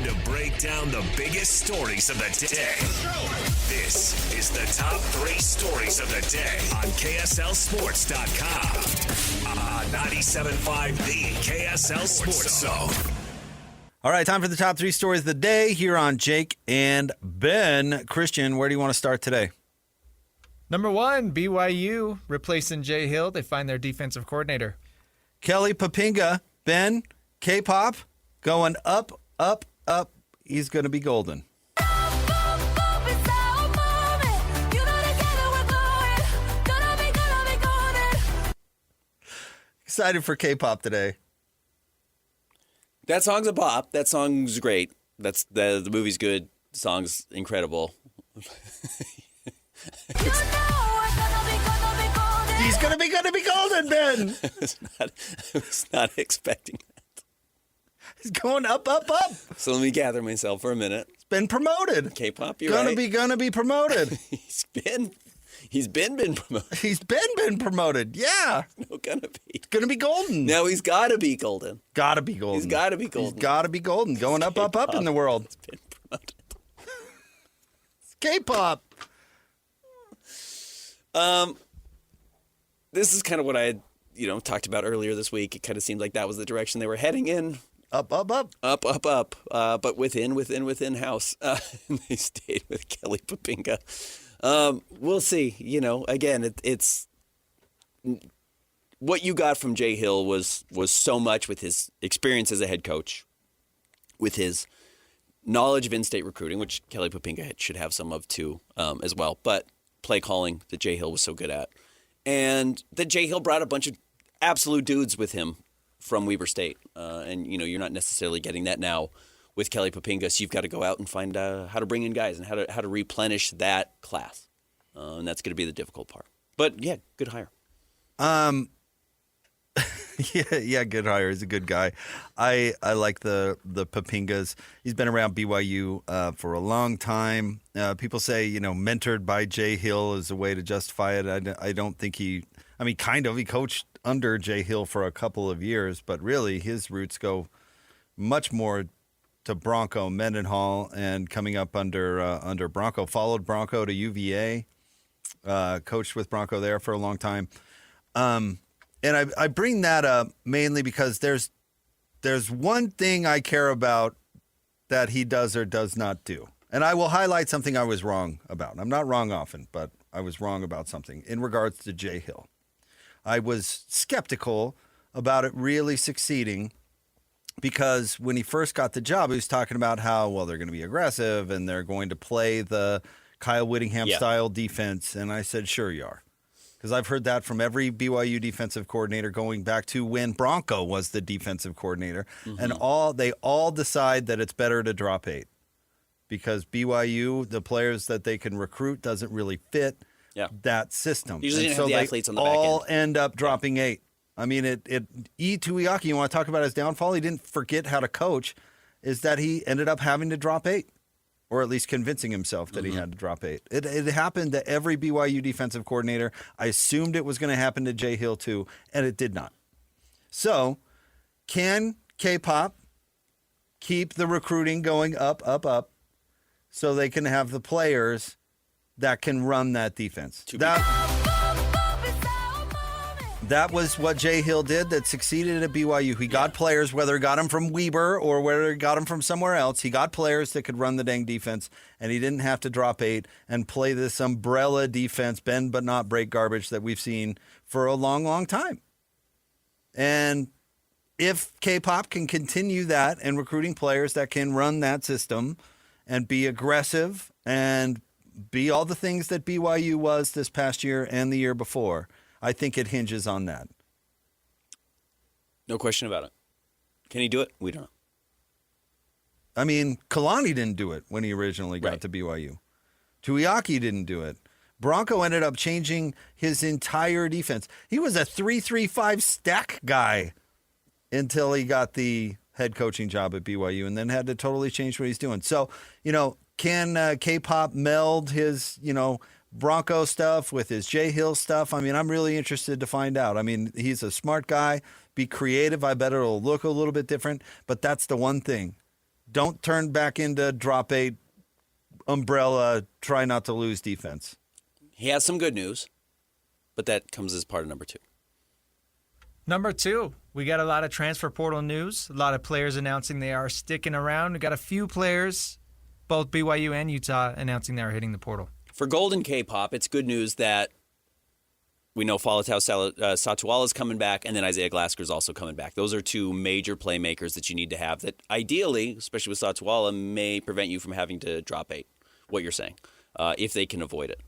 to break down the biggest stories of the day. This is the top 3 stories of the day on KSLSports.com. On 97.5, the KSL Sports Zone. All right, time for the top 3 stories of the day here on Jake and Ben. Christian, where do you want to start today? Number 1, BYU replacing Jay Hill. They find their defensive coordinator. Kelly Poppinga, Ben, K-pop, going up, up, up. He's going to be golden. Excited for K-pop today. That song's a bop. That song's great. That's the movie's good. The song's incredible. He's going to be golden, Ben. I was not expecting that. He's going up, up, up. So let me gather myself for a minute. It's been promoted. K-pop, you're right. Gonna be promoted. He's been promoted. He's been promoted. Yeah. No, gonna be. It's gonna be golden. Now he's got to be golden. Gotta be golden. He's got to be golden. He's got to be golden. Going up, up, up in the world. It's been promoted. It's K-pop. This is kind of what I had, talked about earlier this week. It kind of seemed like that was the direction they were heading in. Up, up, up. Up, up, up. But within house. They stayed with Kelly Poppinga. We'll see. Again, it's what you got from Jay Hill was so much with his experience as a head coach, with his knowledge of in-state recruiting, which Kelly Poppinga should have some of too, as well. But play calling that Jay Hill was so good at, and that Jay Hill brought a bunch of absolute dudes with him from Weber State, and you're not necessarily getting that now with Kelly Poppinga. So you've got to go out and find how to bring in guys and how to replenish that class, and that's going to be the difficult part. But yeah, good hire. Yeah, good hire. He's a good guy. I like the Poppingas. He's been around BYU for a long time. People say, mentored by Jay Hill is a way to justify it. I don't think he coached under Jay Hill for a couple of years, but really his roots go much more to Bronco Mendenhall and coming up under Bronco. Followed Bronco to UVA, coached with Bronco there for a long time. And I bring that up mainly because there's one thing I care about that he does or does not do. And I will highlight something I was wrong about. I'm not wrong often, but I was wrong about something in regards to Jay Hill. I was skeptical about it really succeeding because when he first got the job, he was talking about how, they're going to be aggressive and they're going to play the Kyle Whittingham-style defense. And I said, sure you are. Because I've heard that from every BYU defensive coordinator going back to when Bronco was the defensive coordinator. Mm-hmm. And they all decide that it's better to drop 8. Because BYU, the players that they can recruit, doesn't really fit that system. Usually have the athletes on the back end. All end up dropping 8. I mean, Tuiaki, you want to talk about his downfall? He didn't forget how to coach, is that he ended up having to drop 8. Or at least convincing himself that he had to drop 8. It happened to every BYU defensive coordinator. I assumed it was going to happen to Jay Hill too, and it did not. So, can K-pop keep the recruiting going up, up, up, so they can have the players that can run that defense? That was what Jay Hill did that succeeded at BYU. He got players, whether he got them from Weber or whether he got them from somewhere else. He got players that could run the dang defense, and he didn't have to drop 8 and play this umbrella defense, bend but not break garbage that we've seen for a long, long time. And if K-pop can continue that and recruiting players that can run that system and be aggressive and be all the things that BYU was this past year and the year before, I think it hinges on that. No question about it. Can he do it? We don't know. I mean, Kalani didn't do it when he originally got to BYU. Tuiaki didn't do it. Bronco ended up changing his entire defense. He was a 3-3-5 stack guy until he got the head coaching job at BYU and then had to totally change what he's doing. So, can K-pop meld his, Bronco stuff with his Jay Hill stuff? I mean, I'm really interested to find out. I mean, he's a smart guy. Be creative. I bet it'll look a little bit different. But that's the one thing don't turn back into drop 8 umbrella, try not to lose defense. He has some good news, but that comes as part of number 2. Number 2, we got a lot of transfer portal news. A lot of players announcing they are sticking around. We got a few players, both BYU and Utah, announcing they are hitting the portal. For Golden K-Pop, it's good news that we know Faletau Satuala is coming back, and then Isaiah Glasker is also coming back. Those are 2 major playmakers that you need to have that ideally, especially with Satuala, may prevent you from having to drop 8, what you're saying, if they can avoid it.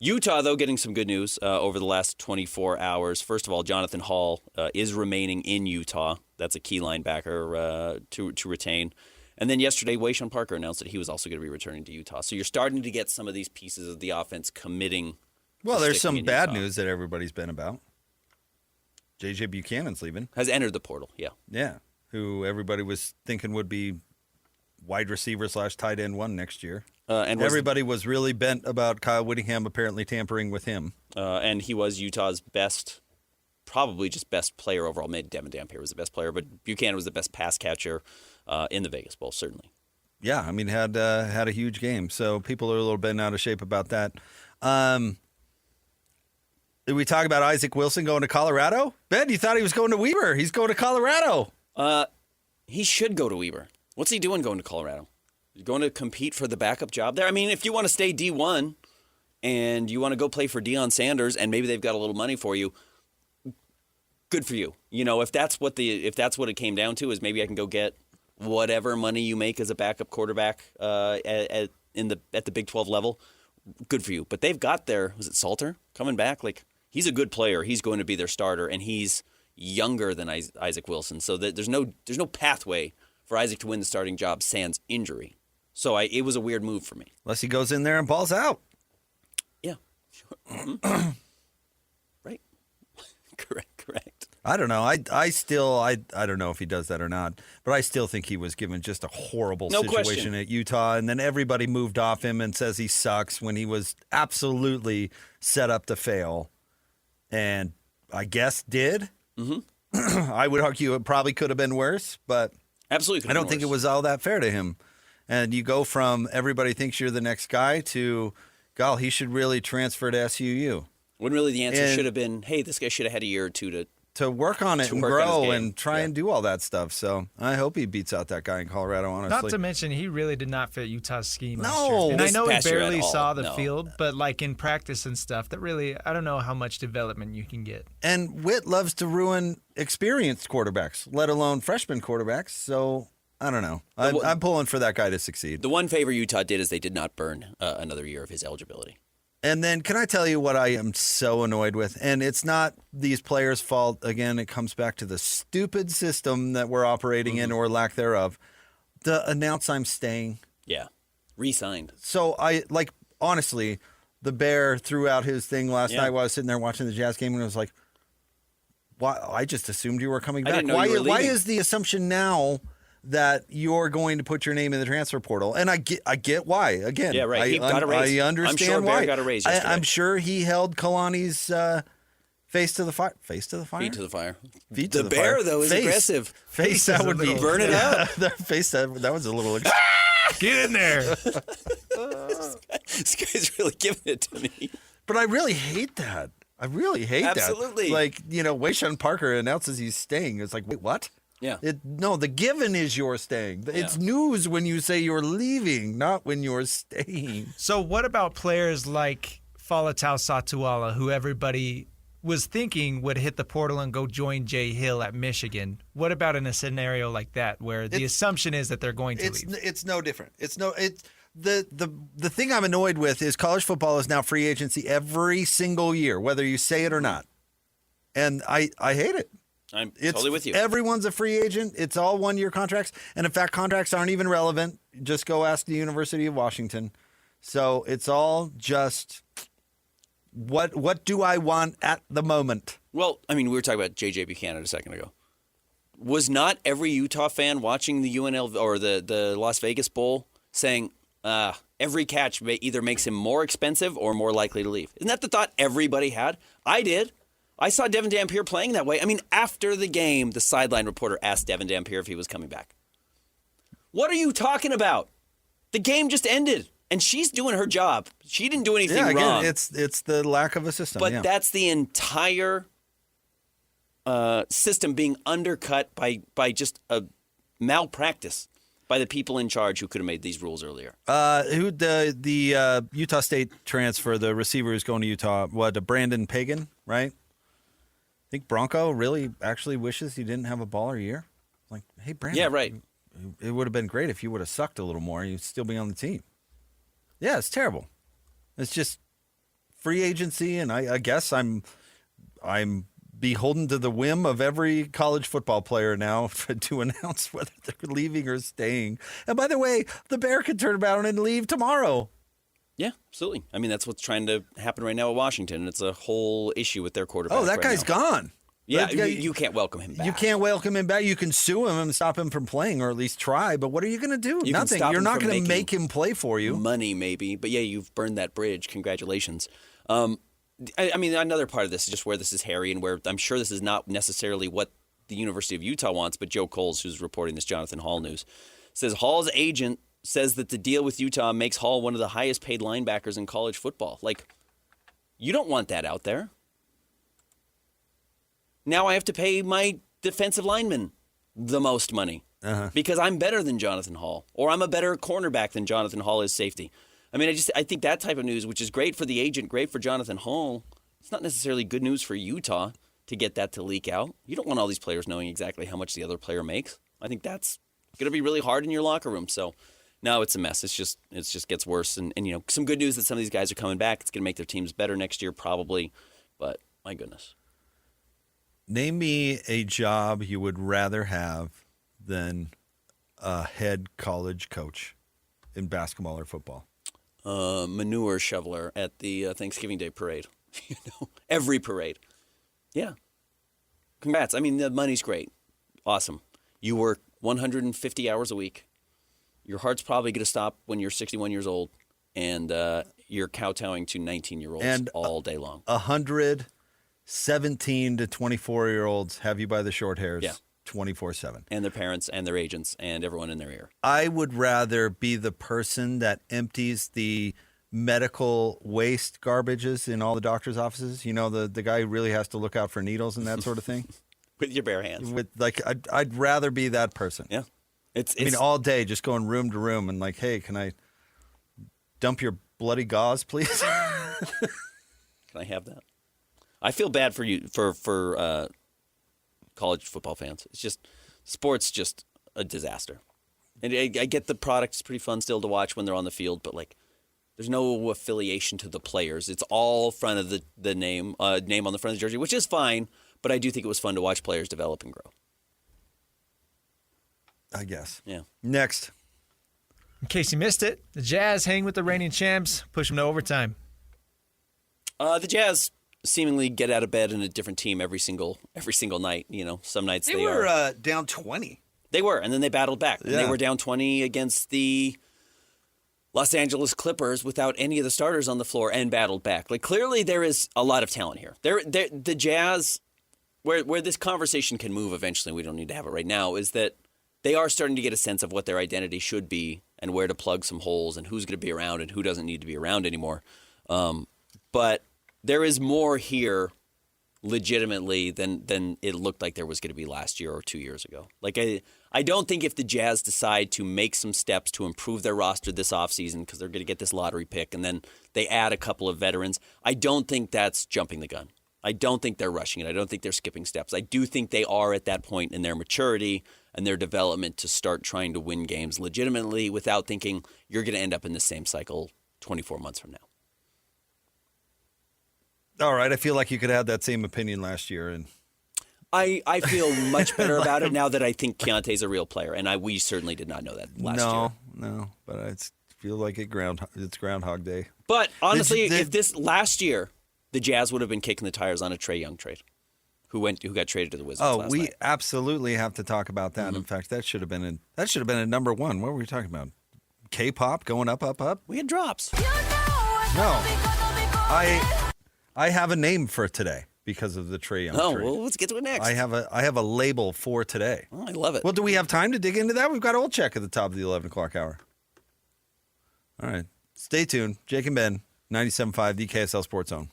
Utah, though, getting some good news over the last 24 hours. First of all, Jonathan Hall is remaining in Utah. That's a key linebacker to retain. And then yesterday, Wayshawn Parker announced that he was also going to be returning to Utah. So you're starting to get some of these pieces of the offense committing. Well, there's some bad news that everybody's been about. J.J. Buchanan's leaving. Has entered the portal, yeah. Yeah, who everybody was thinking would be wide receiver / tight end 1 next year. And everybody was really bent about Kyle Whittingham apparently tampering with him. And he was Utah's best, probably just best player overall. Maybe Devin Dampier was the best player, but Buchanan was the best pass catcher in the Vegas Bowl, certainly. Yeah, I mean, had a huge game. So people are a little bent out of shape about that. Did we talk about Isaac Wilson going to Colorado? Ben, you thought he was going to Weber. He's going to Colorado. He should go to Weber. What's he doing going to Colorado? He's going to compete for the backup job there? I mean, if you want to stay D1 and you want to go play for Deion Sanders and maybe they've got a little money for you, good for you. You know, if that's what it came down to, is maybe I can go get whatever money you make as a backup quarterback at the Big 12 level, good for you. But they've got was it Salter coming back? Like, he's a good player. He's going to be their starter, and he's younger than Isaac Wilson. So there's no pathway for Isaac to win the starting job sans injury. So it was a weird move for me. Unless he goes in there and balls out. Yeah. Sure. Mm-hmm. Right. Correct. I don't know. I don't know if he does that or not, but I still think he was given just a horrible situation at Utah, and then everybody moved off him and says he sucks when he was absolutely set up to fail, and I guess did. Mm-hmm. I would argue it probably could have been worse, but absolutely, I don't think it was all that fair to him. And you go from everybody thinks you're the next guy to, golly, he should really transfer to SUU. When really the answer should have been, hey, this guy should have had a year or two to work on it and grow and try and do all that stuff. So I hope he beats out that guy in Colorado, honestly. Not to mention, he really did not fit Utah's scheme last No. year. And I know he past year barely at all. saw the No. field, but like in practice and stuff, that really, I don't know how much development you can get. And Witt loves to ruin experienced quarterbacks, let alone freshman quarterbacks. So I don't know. I'm pulling for that guy to succeed. The one favor Utah did is they did not burn another year of his eligibility. And then can I tell you what I am so annoyed with? And it's not these players' fault. Again, it comes back to the stupid system that we're operating in or lack thereof. The announce I'm staying. Yeah. Re-signed. So honestly, the Bear threw out his thing last night while I was sitting there watching the Jazz game, and I was like, "Why? I just assumed you were coming back. I didn't know you were Why leaving. is the assumption now that you're going to put your name in the transfer portal?" And I get why. Again, Yeah, right. He got a raise. I understand I'm sure why. Bear got a raise yesterday. I'm sure he held Kalani's face to the fire. Face to the fire. Feet to the fire. Feet to The the Bear, fire. though, is Face. aggressive. Face that would be Burn it up. The face that was a little. Get in there. This guy's really giving it to me. But I really hate that. I really hate that. Absolutely. Like, Wayshawn Parker announces he's staying. It's like, wait, what? Yeah. No, the given is you're staying. It's news when you say you're leaving, not when you're staying. So what about players like Faletau Satuala, who everybody was thinking would hit the portal and go join Jay Hill at Michigan? What about in a scenario like that where the assumption is that they're going to leave? It's no different. The thing I'm annoyed with is college football is now free agency every single year, whether you say it or not. And I hate it. I'm totally with you. Everyone's a free agent. It's all one-year contracts. And in fact, contracts aren't even relevant. Just go ask the University of Washington. So it's all just what do I want at the moment? Well, I mean, we were talking about J.J. Buchanan a second ago. Was not every Utah fan watching the UNL or the Las Vegas Bowl saying every catch either makes him more expensive or more likely to leave? Isn't that the thought everybody had? I did. I saw Devin Dampier playing that way. I mean, after the game, the sideline reporter asked Devin Dampier if he was coming back. What are you talking about? The game just ended, and she's doing her job. She didn't do anything wrong. It's the lack of a system. But that's the entire system being undercut by just a malpractice by the people in charge who could have made these rules earlier. Who the Utah State transfer, the receiver who's going to Utah, Brandon Pagan, right? I think Bronco really actually wishes he didn't have a baller year. Like, hey, Brandon. Yeah, right. It would have been great if you would have sucked a little more. You'd still be on the team. Yeah, it's terrible. It's just free agency, and I guess I'm beholden to the whim of every college football player now to announce whether they're leaving or staying. And by the way, the Bear could turn around and leave tomorrow. Yeah, absolutely. I mean, that's what's trying to happen right now at Washington. It's a whole issue with their quarterback. Oh, that guy's gone. Yeah, you can't welcome him back. You can't welcome him back. You can sue him and stop him from playing, or at least try. But what are you going to do? You Nothing. You're not going to make him play for you. Money, maybe. But yeah, you've burned that bridge. Congratulations. I mean, another part of this is just where this is hairy and where I'm sure this is not necessarily what the University of Utah wants, but Joe Coles, who's reporting this Jonathan Hall news, says Hall's agent says that the deal with Utah makes Hall one of the highest paid linebackers in college football. Like, you don't want that out there. Now I have to pay my defensive lineman the most money because I'm better than Jonathan Hall, or I'm a better cornerback than Jonathan Hall is safety. I mean, I think that type of news, which is great for the agent, great for Jonathan Hall, it's not necessarily good news for Utah to get that to leak out. You don't want all these players knowing exactly how much the other player makes. I think that's going to be really hard in your locker room. So, no, it's a mess. It just gets worse. And you know, some good news that some of these guys are coming back. It's going to make their teams better next year, probably. But my goodness. Name me a job you would rather have than a head college coach in basketball or football. Manure shoveler at the Thanksgiving Day parade. You know, every parade. Yeah. Congrats. I mean, the money's great. Awesome. You work 150 hours a week. Your heart's probably going to stop when you're 61 years old, and you're kowtowing to 19-year-olds all day long. 17 to 24-year-olds have you by the short hairs 24/7. And their parents and their agents and everyone in their ear. I would rather be the person that empties the medical waste garbages in all the doctor's offices. You know, the guy who really has to look out for needles and that sort of thing. With your bare hands. I'd rather be that person. Yeah. I mean, all day just going room to room and like, hey, can I dump your bloody gauze, please? Can I have that? I feel bad for you for college football fans. It's just sports just a disaster. And I get the product is pretty fun still to watch when they're on the field, but like there's no affiliation to the players. It's all front of the name on the front of the jersey, which is fine, but I do think it was fun to watch players develop and grow. I guess. Yeah. Next. In case you missed it, the Jazz hang with the reigning champs, push them to overtime. The Jazz seemingly get out of bed in a different team every single night. You know, some nights they were down 20. They were, and then they battled back. Yeah. And they were down 20 against the Los Angeles Clippers without any of the starters on the floor and battled back. Like clearly there is a lot of talent here. The Jazz, where this conversation can move eventually, we don't need to have it right now, is that they are starting to get a sense of what their identity should be and where to plug some holes and who's going to be around and who doesn't need to be around anymore. But there is more here legitimately than it looked like there was going to be last year or 2 years ago. Like I don't think if the Jazz decide to make some steps to improve their roster this offseason because they're going to get this lottery pick and then they add a couple of veterans, I don't think that's jumping the gun. I don't think they're rushing it. I don't think they're skipping steps. I do think they are at that point in their maturity and their development to start trying to win games legitimately without thinking you're going to end up in the same cycle 24 months from now. All right. I feel like you could have that same opinion last year. And I feel much better about it now that I think Keontae's a real player, and we certainly did not know that last year. No, but I feel like it's Groundhog Day. But honestly, if this last year, the Jazz would have been kicking the tires on a Trae Young trade, who got traded to the Wizards last night. Absolutely have to talk about that. Mm-hmm. In fact, that should have been a number one. What were we talking about? K-pop going up, up, up? We had drops. No. I have a name for today. because of the Trae Young Oh, trade. well, let's get to it next. I have a label for today. Oh, I love it. Well, do we have time to dig into that? We've got old check at the top of the 11 o'clock hour. All right. Stay tuned. Jake and Ben, 97.5, the KSL Sports Zone.